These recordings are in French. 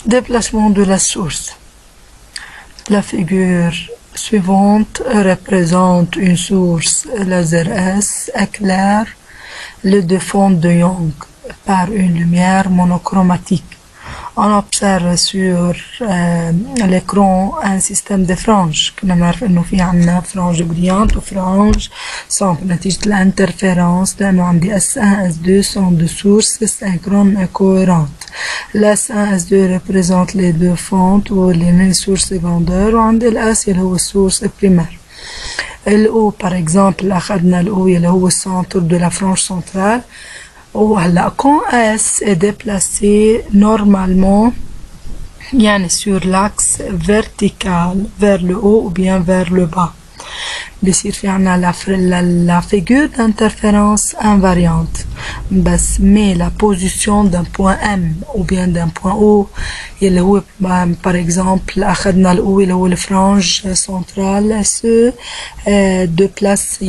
Déplacement de la source. La figure suivante représente une source laser S éclaire le défend de Young par une lumière monochromatique. On observe sur l'écran un système de franges. كنا نعرف انه في عنا فرانج brillante وفرانج simple نتيجة الانترفيرنس لانه عندي S1 S2 sont deux sources synchrones et cohérentes. S1 S2 représente les deux fontes ou les sources secondaires وعندي الأس اللي هو السورس primaire. الأو par exemple أخذنا الأو اللي هو السنتر de la frange centrale. Voilà, quand S est déplacé normalement, sur l'axe vertical vers le haut ou bien vers le bas. بيصير في عنا la figure d'interférence invariante. Mais la position d'un point M ou bien d'un point O, اللي هو par exemple أخذنا ال O اللي هو الفرانج centrale se déplace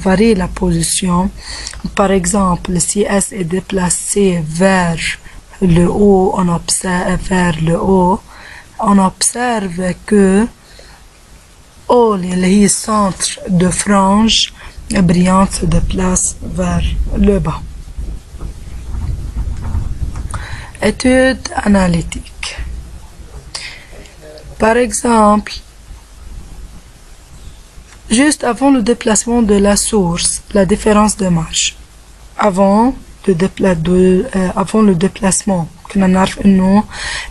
varie la position. Par exemple, si S est déplacé vers le haut, on observe que O, le centre de frange brillante, se déplace vers le bas. Étude analytique. Par exemple, juste avant le déplacement de la source, la différence de marche. Avant le déplacement, كنا نعرف إنه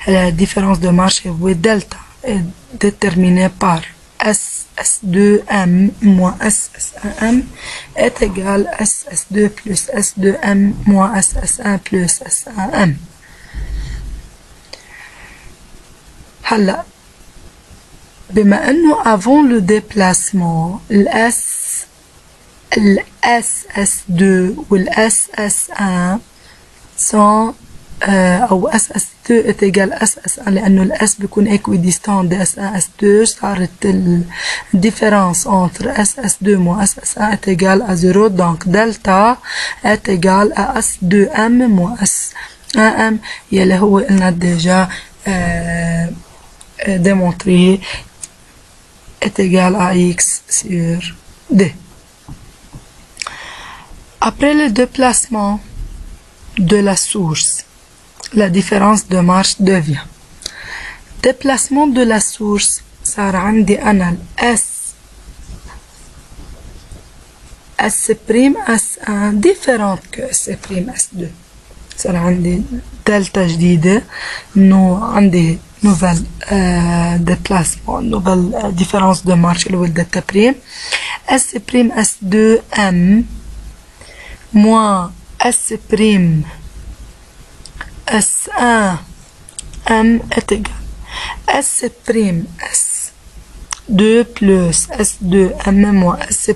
la différence de marche est delta est déterminée par S2M moins SS1M est égal à SS2 plus S2M moins SS1 plus S1M. هلا بما انه avant le déplacement ال SS2 وال SS1 sont او SS2 est égal à SS1 لانه ال S بيكون équidistant de S1 S2 صارت ال différence entre SS2 moins SS1 est égal à 0 donc delta est égal à S2M moins S1M يلي هو قلنا déjà démontré est égal à X sur D. Après le déplacement de la source, la différence de marche devient déplacement de la source صار عندي أنا S' S1 différente que S' S2 صار عندي دلتا جديدة إنه عندي nouvelle déplacement nouvelle différence de marche اللي هو الدلتا بريم S' S2M moins S' S1M est égal S' S2 plus S2M moins S'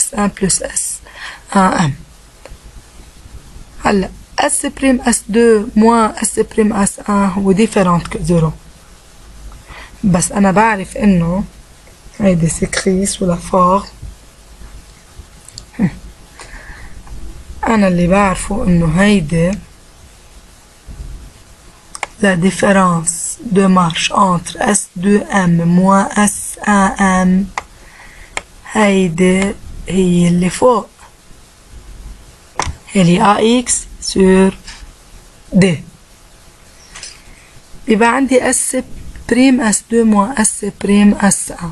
S1 plus S1M. هلا S' S2 moins S' S1 هو différente que 0 بس أنا بعرف إنه هيدي سكري sous la forme أنا اللي بعرفه إنه هيدي la différence de marche entre S2M moins S1M هيدي هي اللي فوق اللي AX sur D يبقى عندي S' S2 moins S' S1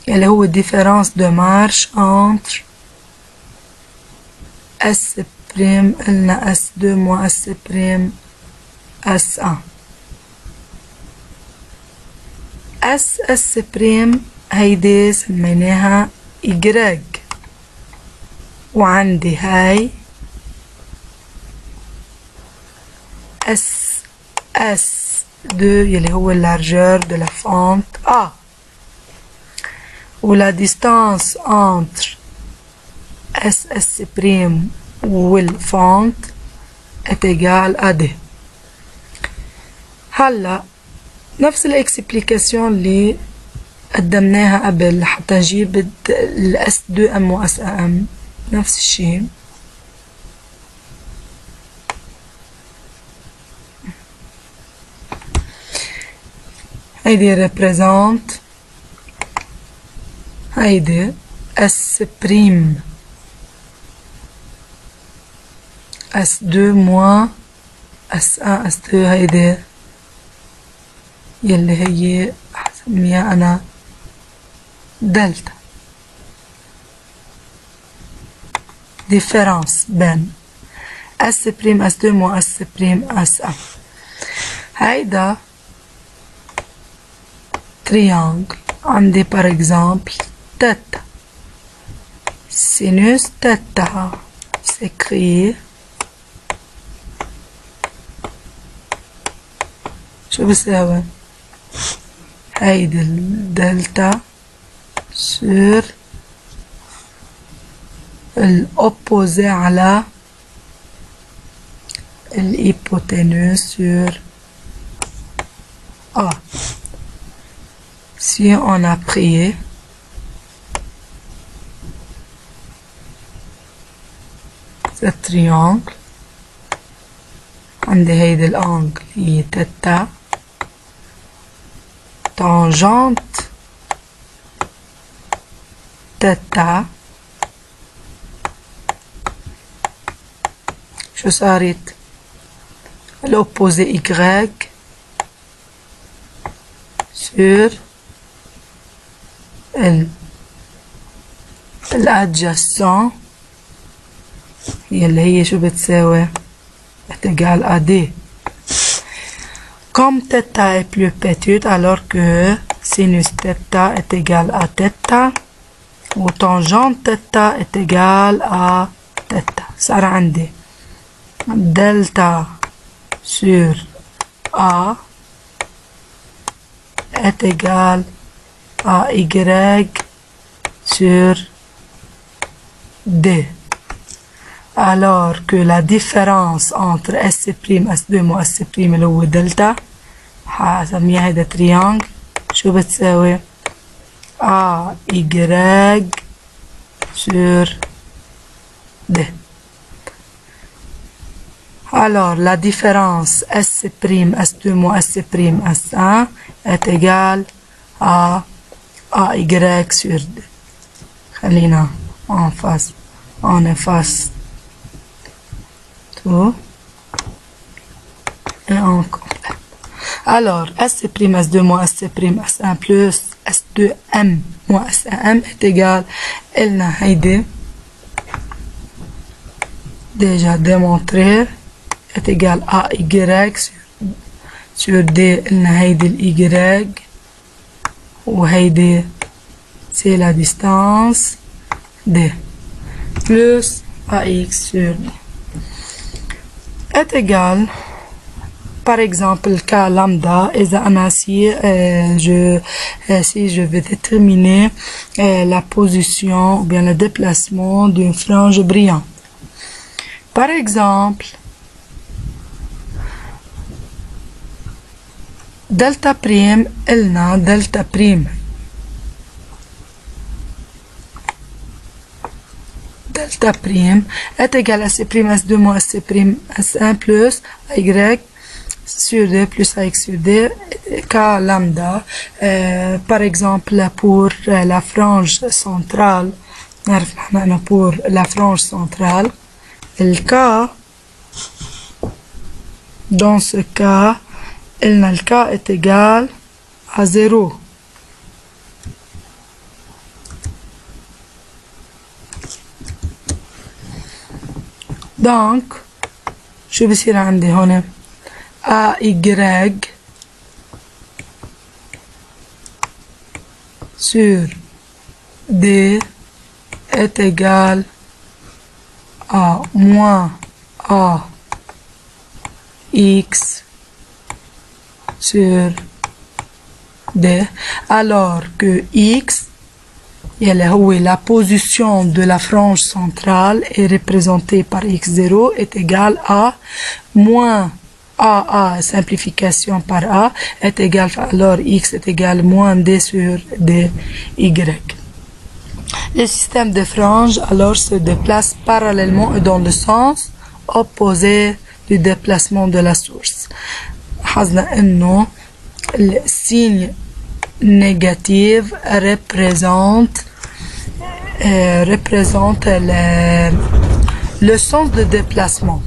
اللي هو différence de marche entre S' قلنا S2 moins S' S1 S' هيدي سميناها Y وعندي هاي S2 يلي هو largeur de la fente A ou la distance entre S' والفونت est égale à D. هلا نفس الاكسبليكاسيون اللي قدمناها قبل حتى نجيب ال S2M و S1M نفس الشيء. هيدي représente هيدي S prime S2 moins S1 S2 هيدي يلي هي حسميها أنا دلتا différence بين S prime S2 moins S prime S1 هيدا triangle عندي par exemple theta sinus theta s'écrit شو بساوي هيدي الدلتا sur الأوبوزي على الhypoténuse sur A. Si on a pris ce triangle عندي هيدي الانجل هي تيتا tangente تيتا شو صارت l'opposé Y sur l'adjacent اللي هي شو بتساوي est égal à D. Comme θ est plus petite alors que sinus θ est égal à θ ou tangente θ est égal à θ. صار عندي delta sur A est égal à Y sur D. Alors que la différence entre S' S2 moins S' اللي هو دلتا هسميها هيدا تريانجل شو بتساوي A Y sur D. Alors la différence S' S2 moins S' S1 est égale à AY sur D. خلينا en face on efface tout et on complète. Alors S' S2 moins S' S1 plus S2M moins S1M est égal إلنا هيدي déjà démontré est égal à Y sur D إلنا هيدي ال Y وهيدي c'est la distance D plus AX sur D est égal par exemple le cas lambda إذا أنا si je vais déterminer la position ou bien le déplacement d'une frange brillante. Par exemple delta prime إلنا delta prime delta prime est égal à S' S2 moins S' S1 plus Y sur D plus AX sur D cas lambda par exemple pour la frange centrale pour la frange centrale le cas dans ce cas le cas est égal à 0. Donc شو بصير عندي هون AY sur D est égal à moins AX sur D alors que X اللي هو la position de la frange centrale est représentée par X0 est égal à moins AA simplification par A est égal alors X est égal moins D sur DY. Le système de franges alors se déplace parallèlement et dans le sens opposé du déplacement de la source. لاحظنا انه le signe négatif représente le sens de déplacement.